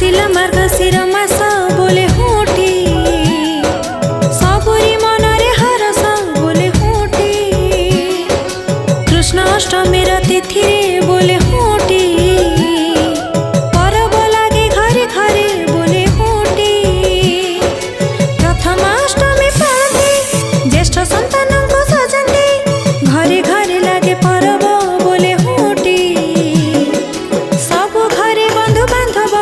ଆସିଲା ମାର୍ଗଶିର ମାସ ବୋଲେ ହୁଟି, ସବୁରି ମନରେ ହରସ ବୋଲେ ହୁଟି। କୃଷ୍ଣ ଅଷ୍ଟମୀର ତିଥିରେ ବୋଲେ ହୁଟି, ପରବ ଲାଗେ ଘରେ ଘରେ ବୋଲେ ହୁଟି। ପ୍ରଥମାଷ୍ଟମୀ ପାଳନ୍ତି, ଜ୍ୟେଷ୍ଠ ସନ୍ତାନଙ୍କୁ ସଜାନ୍ତି, ଘରେ ଘରେ ଲାଗେ ପରବ ବୋଲେ ହୁଟି। ସବୁ ଘରେ ବନ୍ଧୁ ବାନ୍ଧବ